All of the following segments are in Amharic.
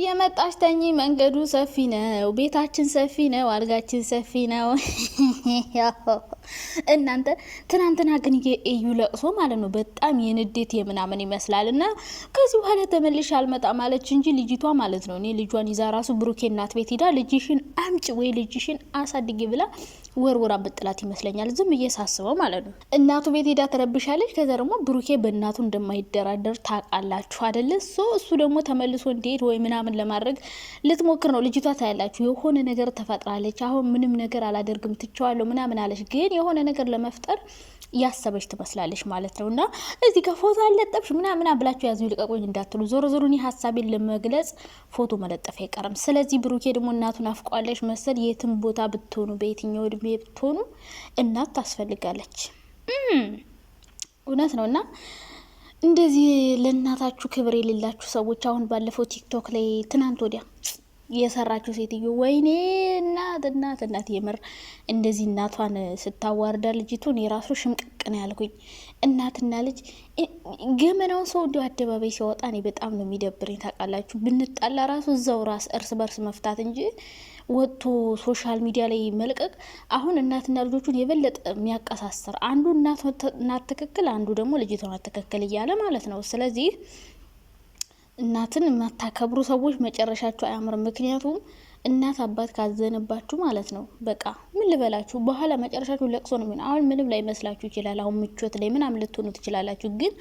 እየመጣሽ ተኝ፣ መንገዱ ሰፊ ነው፣ ቤታችን ሰፊ ነው፣ አልጋችን ሰፊ ነው። እናንተ ትናንትና ግን የኤዩ ለቅሶ ማለት ነው በጣም የንዴት የምናምን ይመስላል። እና ከዚህ በኋላ ተመልሽ አልመጣ ማለች እንጂ ልጅቷ ማለት ነው እኔ ልጇን ይዛ ራሱ ብሩኬ እናት ቤት ሄዳ ልጅሽን አምጪ ወይ ልጅሽን አሳድጊ ብላ ወርወራ ብጥላት ይመስለኛል፣ ዝም እየሳስበው ማለት ነው። እናቱ ቤት ሄዳ ተረብሻለች። ከዛ ደግሞ ብሩኬ በእናቱ እንደማይደራደር ታውቃላችሁ አይደለ? እሱ ደግሞ ተመልሶ እንዲሄድ ወይ ምናምን ለማድረግ ልትሞክር ነው ልጅቷ። ታያላችሁ የሆነ ነገር ተፈጥራለች። አሁን ምንም ነገር አላደርግም ትቸዋለሁ ምናምን አለች፣ ግን የሆነ ነገር ለመፍጠር ያሰበች ትመስላለች ማለት ነው። እና እዚህ ጋር ፎቶ አለጠፍሽ ምናምን ብላችሁ ያዙ ልቀቁኝ እንዳትሉ። ዞሮ ዞሮ እኔ ሀሳቤን ለመግለጽ ፎቶ መለጠፍ አይቀርም። ስለዚህ ብሩኬ ደግሞ እናቱን አፍቋለች መሰል። የትም ቦታ ብትሆኑ በየትኛው እድሜ ብትሆኑ እናት ታስፈልጋለች። እውነት ነው። እና እንደዚህ ለእናታችሁ ክብር የሌላችሁ ሰዎች አሁን ባለፈው ቲክቶክ ላይ ትናንት ወዲያ የሰራችሁ ሴትዮ ወይኔ እናት የምር እንደዚህ እናቷን ስታዋርዳ ልጅቱን የራሱ ሽምቅቅ ነው ያልኩኝ። እናትና ልጅ ገመናውን ሰው እንዲሁ አደባባይ ሲወጣ እኔ በጣም ነው የሚደብረኝ ታውቃላችሁ። ብንጣላ ራሱ እዛው ራስ እርስ በርስ መፍታት እንጂ ወጥቶ ሶሻል ሚዲያ ላይ መልቀቅ አሁን እናትና ልጆቹን የበለጠ የሚያቀሳስር፣ አንዱ እናት ትክክል፣ አንዱ ደግሞ ልጅቷ ናት ትክክል እያለ ማለት ነው። ስለዚህ እናትን የማታከብሩ ሰዎች መጨረሻችሁ አያምርም። ምክንያቱም እናት አባት ካዘነባችሁ ማለት ነው በቃ ምን ልበላችሁ፣ በኋላ መጨረሻችሁ ለቅሶ ነው የሚሆነው። አሁን ምንም ላይ መስላችሁ ይችላል። አሁን ምቾት ላይ ምናምን ልትሆኑ ትችላላችሁ። ግን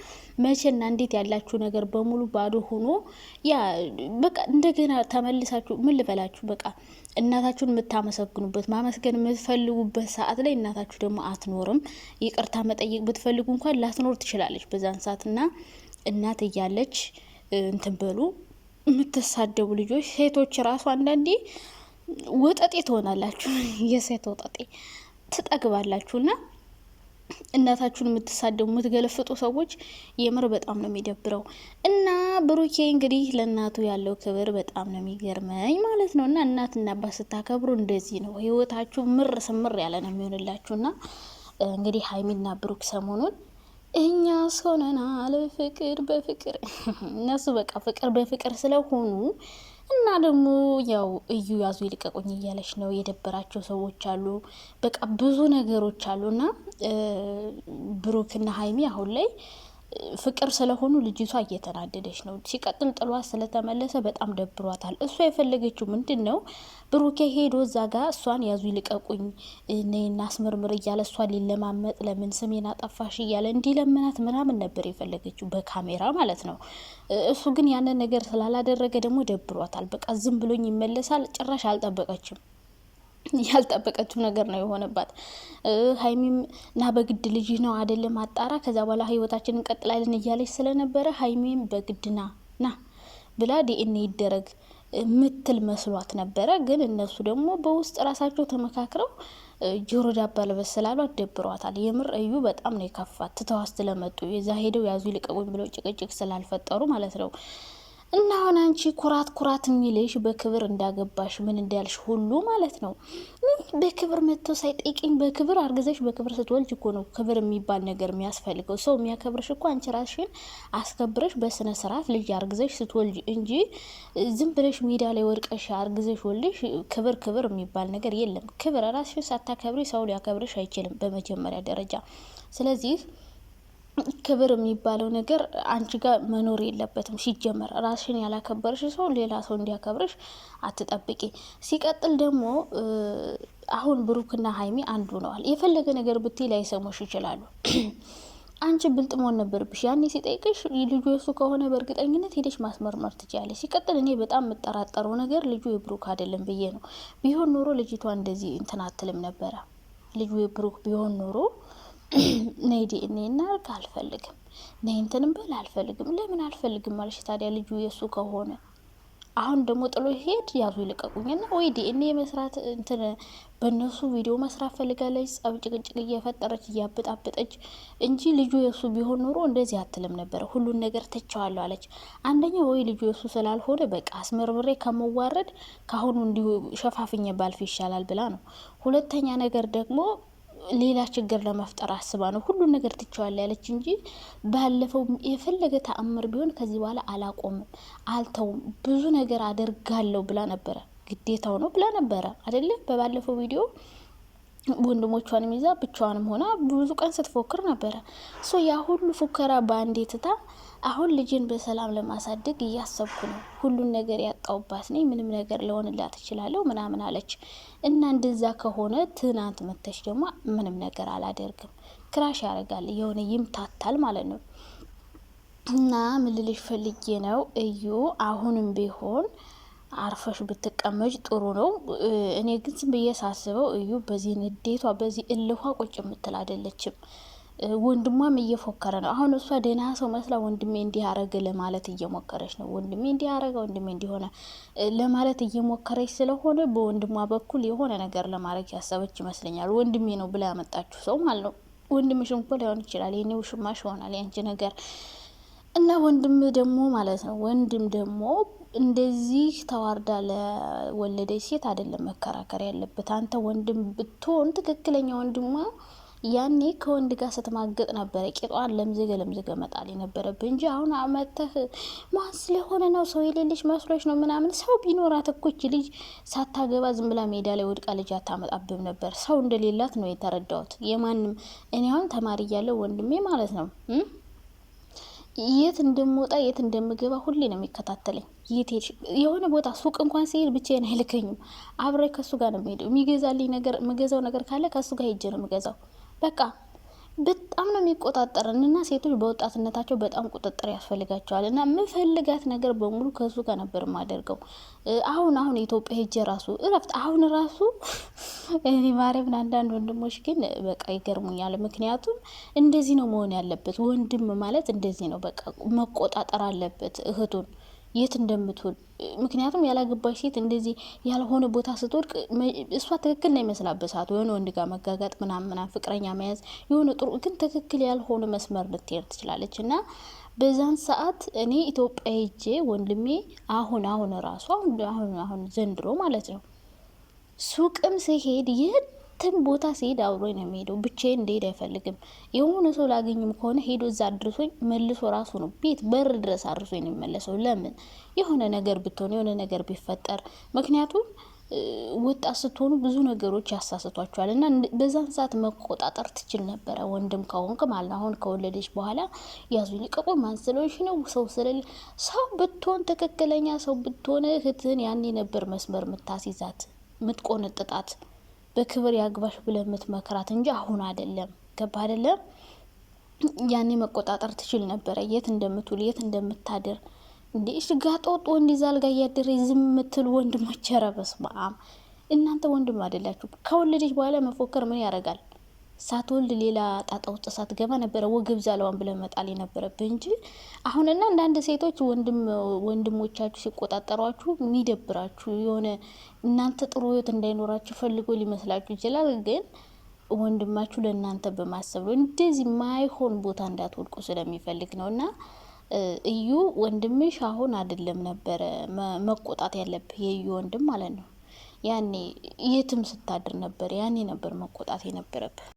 መቼና እንዴት ያላችሁ ነገር በሙሉ ባዶ ሆኖ ያ በቃ እንደገና ተመልሳችሁ ምን ልበላችሁ በቃ እናታችሁን የምታመሰግኑበት ማመስገን የምትፈልጉበት ሰዓት ላይ እናታችሁ ደግሞ አትኖርም። ይቅርታ መጠየቅ ብትፈልጉ እንኳን ላትኖር ትችላለች በዛን ሰዓት። እና እናት እያለች እንትን በሉ የምትሳደቡ ልጆች ሴቶች ራሱ አንዳንዴ ወጠጤ ትሆናላችሁ። የሴት ወጠጤ ትጠግባላችሁ። እና እናታችሁን የምትሳደቡ የምትገለፍጡ ሰዎች የምር በጣም ነው የሚደብረው። እና ብሩኬ እንግዲህ ለእናቱ ያለው ክብር በጣም ነው የሚገርመኝ ማለት ነው። እና እናትና አባት ስታከብሩ እንደዚህ ነው ህይወታችሁ ምር ስምር ያለ ነው የሚሆንላችሁ። እና እንግዲህ ሀይሚና ብሩክ ሰሞኑን እኛ ሆነናል ፍቅር በፍቅር እነሱ በቃ ፍቅር በፍቅር ስለሆኑ እና ደግሞ ያው እዩ ያዙ ይልቀቁኝ እያለች ነው። የደበራቸው ሰዎች አሉ፣ በቃ ብዙ ነገሮች አሉና ብሩክና ሀይሚ አሁን ላይ ፍቅር ስለሆኑ ልጅቷ እየተናደደች ነው። ሲቀጥል ጥሏት ስለተመለሰ በጣም ደብሯታል። እሷ የፈለገችው ምንድን ነው? ብሩኬ ሄዶ እዛ ጋር እሷን ያዙ ይልቀቁኝ እኔና አስመርምር እያለ እሷን ሊለማመጥ ለምን ስሜን አጠፋሽ እያለ እንዲለምናት ምናምን ነበር የፈለገችው በካሜራ ማለት ነው። እሱ ግን ያንን ነገር ስላላደረገ ደግሞ ደብሯታል። በቃ ዝም ብሎኝ ይመለሳል። ጭራሽ አልጠበቀችም። ያልጠበቀችው ነገር ነው የሆነባት። ሀይሚም ና በግድ ልጅ ነው አይደለም አጣራ፣ ከዛ በኋላ ህይወታችንን እንቀጥላለን እያለች ስለነበረ ሀይሚም በግድ ና ብላ ዲኤንኤ ይደረግ ምትል መስሏት ነበረ። ግን እነሱ ደግሞ በውስጥ ራሳቸው ተመካክረው ጆሮ ዳባ ልበስ ስላሏት ደብሯታል። የምር እዩ በጣም ነው የከፋት። ትተዋስ ስለመጡ የዛ ሄደው ያዙ ይልቀቁኝ ብለው ጭቅጭቅ ስላልፈጠሩ ማለት ነው። እና አሁን አንቺ ኩራት የሚልሽ በክብር እንዳገባሽ ምን እንዳልሽ ሁሉ ማለት ነው። በክብር መጥተው ሳይጠይቅኝ በክብር አርግዘሽ በክብር ስትወልጅ እኮ ነው ክብር የሚባል ነገር የሚያስፈልገው። ሰው የሚያከብርሽ እኮ አንቺ ራስሽን አስከብረሽ በስነ ስርዓት ልጅ አርግዘሽ ስትወልጅ እንጂ ዝም ብለሽ ሜዳ ላይ ወድቀሽ አርግዘሽ ወልሽ ክብር የሚባል ነገር የለም። ክብር ራስሽን ሳታከብሪ ሰው ሊያከብርሽ አይችልም በመጀመሪያ ደረጃ። ስለዚህ ክብር የሚባለው ነገር አንቺ ጋር መኖር የለበትም። ሲጀመር ራስሽን ያላከበርሽ ሰው ሌላ ሰው እንዲያከብርሽ አትጠብቂ። ሲቀጥል ደግሞ አሁን ብሩክና ሀይሚ አንዱ ሆነዋል። የፈለገ ነገር ብትይ ላይሰሙሽ ይችላሉ። አንቺ ብልጥ መሆን ነበርብሽ። ያኔ ሲጠይቅሽ ልጁ የሱ ከሆነ በእርግጠኝነት ሄደሽ ማስመርመር ትችያለሽ። ሲቀጥል እኔ በጣም የምጠራጠረው ነገር ልጁ የብሩክ አይደለም ብዬ ነው። ቢሆን ኖሮ ልጅቷ እንደዚህ እንትን አትልም ነበረ። ልጁ የብሩክ ቢሆን ኖሮ ነይ ዲኤንኤ እናድርግ አልፈልግም፣ ነይ እንትንም በል አልፈልግም። ለምን አልፈልግም ማለሽ ታዲያ? ልጁ የሱ ከሆነ አሁን ደግሞ ጥሎ ሄድ ያዙ ይልቀቁኝና ወይ ዲኤንኤ መስራት እንትን በእነሱ ቪዲዮ መስራት ፈልጋለች። ጸብ ጭቅጭቅ እየፈጠረች እያበጣበጠች እንጂ ልጁ የሱ ቢሆን ኖሮ እንደዚህ አትልም ነበረ። ሁሉን ነገር ተቻዋለሁ አለች። አንደኛ ወይ ልጁ የሱ ስላልሆነ በቃ አስመርምሬ ከመዋረድ ካሁኑ እንዲሁ ሸፋፍኝ ባልፍ ይሻላል ብላ ነው። ሁለተኛ ነገር ደግሞ ሌላ ችግር ለመፍጠር አስባ ነው ሁሉን ነገር ትቸዋለች ያለች እንጂ ባለፈው የፈለገ ተአምር ቢሆን ከዚህ በኋላ አላቆምም፣ አልተውም፣ ብዙ ነገር አደርጋለሁ ብላ ነበረ። ግዴታው ነው ብላ ነበረ አይደለ? በባለፈው ቪዲዮ ወንድሞቿንም ይዛ ብቻዋንም ሆና ብዙ ቀን ስትፎክር ነበረ። ያ ሁሉ ፉከራ በአንዴ ትታ አሁን ልጅን በሰላም ለማሳደግ እያሰብኩ ነው፣ ሁሉን ነገር ያጣውባት ነኝ፣ ምንም ነገር ለሆንላት እችላለሁ ምናምን አለች። እና እንደዛ ከሆነ ትናንት መተሽ ደግሞ ምንም ነገር አላደርግም ክራሽ ያደርጋል፣ የሆነ ይምታታል ማለት ነው። እና ምን ልልሽ ፈልጌ ነው እዩ አሁንም ቢሆን አርፈሽ ብትቀመጭ ጥሩ ነው። እኔ ግን ዝም ብዬ ሳስበው እዩ በዚህ ንዴቷ በዚህ እልኋ ቁጭ የምትል አይደለችም። ወንድሟም እየፎከረ ነው። አሁን እሷ ደህና ሰው መስላ ወንድሜ እንዲህ አረገ ለማለት እየሞከረች ነው። ወንድሜ እንዲህ አረገ፣ ወንድሜ እንዲሆነ ለማለት እየሞከረች ስለሆነ በወንድሟ በኩል የሆነ ነገር ለማድረግ ያሰበች ይመስለኛል። ወንድሜ ነው ብላ ያመጣችሁ ሰው ማለት ነው። ወንድምሽም እኮ ላይሆን ይችላል፣ የኔ ውሽማሽ ይሆናል ያንቺ ነገር እና ወንድም ደግሞ ማለት ነው። ወንድም ደግሞ እንደዚህ ተዋርዳ ለወለደች ሴት አይደለም መከራከር ያለበት። አንተ ወንድም ብትሆን ትክክለኛ ወንድሟ ያኔ ከወንድ ጋር ስትማገጥ ነበረ ቂጧን ለምዝገ መጣል የነበረብህ እንጂ አሁን አመተህ ማን ስለሆነ ነው ሰው የሌለሽ መስሎች ነው ምናምን። ሰው ቢኖራት እኮ ይች ልጅ ሳታገባ ዝም ብላ ሜዳ ላይ ወድቃ ልጅ አታመጣብም ነበር። ሰው እንደሌላት ነው የተረዳሁት። የማንም እኔ አሁን ተማሪ እያለሁ ወንድሜ ማለት ነው የት እንደምወጣ የት እንደምገባ ሁሌ ነው የሚከታተለኝ። የሆነ ቦታ ሱቅ እንኳን ሲሄድ ብቻዬን አይልከኝም። አብሬ ከሱ ጋር ነው የሚሄደው። የሚገዛልኝ ነገር የምገዛው ነገር ካለ ከሱ ጋር ሄጄ ነው የምገዛው። በቃ በጣም ነው የሚቆጣጠረን። እና ሴቶች በወጣትነታቸው በጣም ቁጥጥር ያስፈልጋቸዋል። እና የምፈልጋት ነገር በሙሉ ከሱ ጋር ነበር የማደርገው። አሁን ኢትዮጵያ ሄጄ ራሱ እረፍት አሁን ራሱ እኔ ማርያምን አንዳንድ ወንድሞች ግን በቃ ይገርሙኛል። ምክንያቱም እንደዚህ ነው መሆን ያለበት። ወንድም ማለት እንደዚህ ነው። በቃ መቆጣጠር አለበት እህቱን የት እንደምትውል። ምክንያቱም ያላገባች ሴት እንደዚህ ያልሆነ ቦታ ስትወድቅ እሷ ትክክል ነው ይመስላል በሰዓቱ የሆነ ወንድ ጋር መጋጋጥ ምናምን ፍቅረኛ መያዝ የሆነ ጥሩ ግን ትክክል ያልሆነ መስመር ልትሄድ ትችላለች። እና በዛን ሰዓት እኔ ኢትዮጵያ ሄጄ ወንድሜ አሁን ራሱ አሁን ዘንድሮ ማለት ነው ሱቅም ሲሄድ የትም ቦታ ሲሄድ አብሮኝ ነው የሚሄደው። ብቻዬን እንደሄድ አይፈልግም። የሆነ ሰው ላገኝም ከሆነ ሄዶ እዛ አድርሶኝ መልሶ ራሱ ነው ቤት በር ድረስ አድርሶኝ ነው የሚመለሰው። ለምን የሆነ ነገር ብትሆን የሆነ ነገር ቢፈጠር፣ ምክንያቱም ወጣት ስትሆኑ ብዙ ነገሮች ያሳስቷቸዋል። እና በዛን ሰዓት መቆጣጠር ትችል ነበረ ወንድም ከሆንክ ማለት። አሁን ከወለደች በኋላ ያዙኝ ልቀቁ ማንስሎሽ ነው ሰው ስለሌለ ሰው ብትሆን ትክክለኛ ሰው ብትሆን እህትህን ያኔ ነበር መስመር ምታስይዛት ምትቆነጥጣት በክብር ያግባሽ ብለህ ምትመክራት እንጂ አሁን አይደለም። ገባ አይደለም? ያኔ መቆጣጠር ትችል ነበረ የት እንደምትውል የት እንደምታድር። እንዴ ጋጦጥ ወንድ ይዛል ጋር ያደረ ዝም ምትል ወንድሞች፣ ኧረ በስመ አብ እናንተ ወንድም አይደላችሁ። ከወለደች በኋላ መፎከር ምን ያደርጋል? ሳትወልድ ሌላ ጣጣ ውስጥ ሳትገባ ነበረ ወገብ ዛለዋን ብለ መጣል የነበረብህ እንጂ አሁንና አንዳንድ ሴቶች ወንድሞቻችሁ ሲቆጣጠሯችሁ የሚደብራችሁ የሆነ እናንተ ጥሩ ህይወት እንዳይኖራችሁ ፈልጎ ሊመስላችሁ ይችላል። ግን ወንድማችሁ ለእናንተ በማሰብ ነው። እንደዚህ ማይሆን ቦታ እንዳትወድቁ ስለሚፈልግ ነው። እና እዩ ወንድምሽ አሁን አይደለም ነበረ መቆጣት ያለብህ የእዩ ወንድም ማለት ነው። ያኔ የትም ስታድር ነበር ያኔ ነበር መቆጣት የነበረብህ።